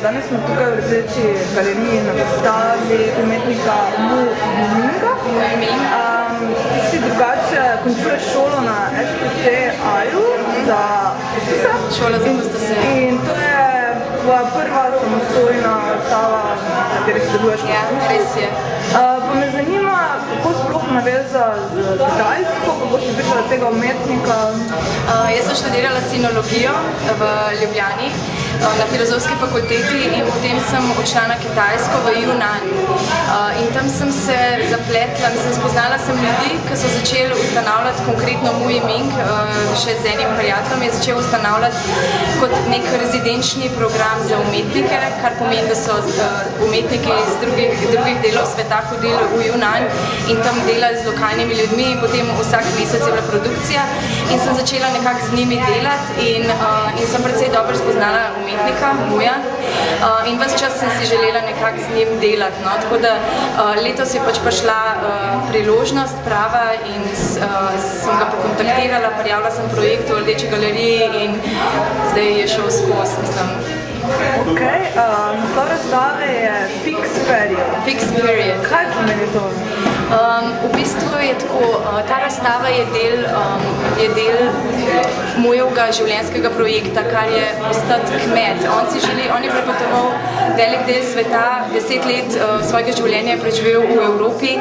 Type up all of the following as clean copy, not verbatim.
Danes smo tukaj v Rdeči galeriji na postavi umetnika Mu Minga. Ti si drugače končuješ šolo na SPC-aju za postuse. Šola za postuse. In to je tvoja prva samostojna stava, na kateri sodeluješ. Ja, res je. Pa me zanima, kako sploh naveza z Kitajsko, kako si prišla do tega umetnika? Jaz sem študirala sinologijo v Ljubljani na filozofski fakulteti in potem sem odšla na Kitajsko v Yunnan. In tam sem se zapletla, spoznala sem ljudi, ki so začeli ustanavljati konkretno Mu Ming, še z enim prijateljem je začel ustanavljati kot nek rezidenčni program za umetnike, kar pomeni, da so umetniki iz drugih delov sveta hodili v Yunnan in tam delali z lokalnimi ljudmi in potem vsak mesec je bila produkcija in sem začela nekako z njimi delati in sem precej dobro spoznala umetnika, Muja, in ves čas sem si želela nekako z njim delati. No? Tako da letos je pač prišla priložnost prava in sem ga pokontaktirala, prijavila sem projekt v Rdeči galeriji in zdaj je šel skozi, mislim. Ok, naslov razstave je Fixed Period. Fixed Period. Kaj pomeni to? V bistvu je tako, ta razstava je del mojega življenjskega projekta, kar je postati kmet. On je prepotoval velik del sveta, 10 let svojega življenja je preživel v Evropi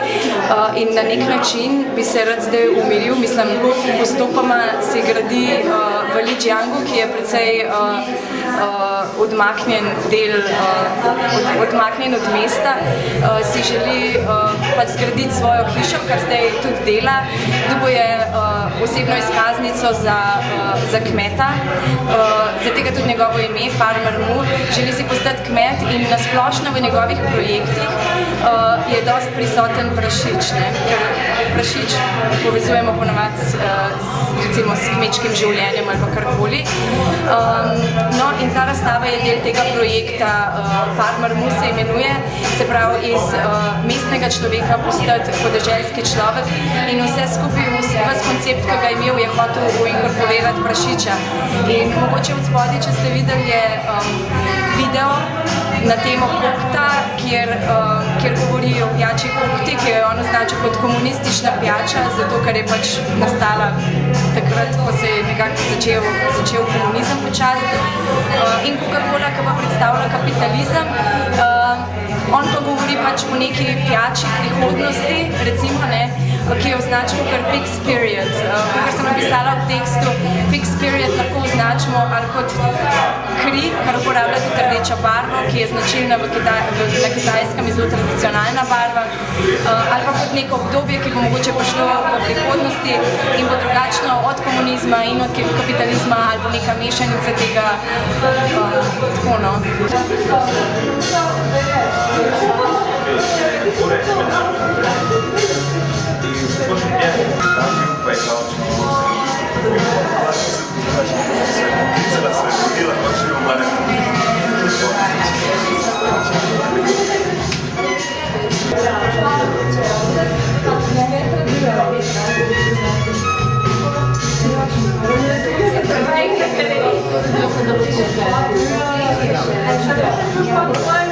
in na nek način bi se rad zdaj umiril. Mislim, postopoma se gradi v Lijiangu, ki je precej odmaknjen od mesta, si želi pač zgraditi svojo hišo, kar zdaj tudi dela. Dobil je osebno izkaznico za kmeta, zaradi tega tudi njegovo ime, Farmer Mu. Želi si postati kmet in nasplošno v njegovih projektih je dosti prisoten prašič, ker prašič povezujemo ponavadi recimo s kmečkim življenjem ali pa karkoli. No in ta razstava je del tega projekta Farmer Mu se imenuje, se pravi iz mestnega človeka postati podeželski človek in vse skupaj, ves koncept, ki ga je imel, je hotel inkorporirati prašiča. In mogoče od spodaj, če ste videli, je video na temo kokta, kjer govori o pijači kokti, ki jo je on označil kot komunistična pijača, zato ker je pač nastala takrat, ko se je nekako začel komunizem počasi. In Coca-Cola, ki pa predstavlja kapitalizem, on pa govori pač o neki pijači prihodnosti, recimo, ki je označil kot Fixed Period. Kar sem napisala v tekstu, Fixed Period lahko označimo ali kot kri, kar uporablja tudi rdeča barva, ki je značilna na Kitajskem, zelo tradicionalna barva, ali pa kot neko obdobje, ki bo mogoče prišlo v prihodnosti in bo drugačno od komunizma in od kapitalizma ali bo neka mešanica tega, tako no. Ja,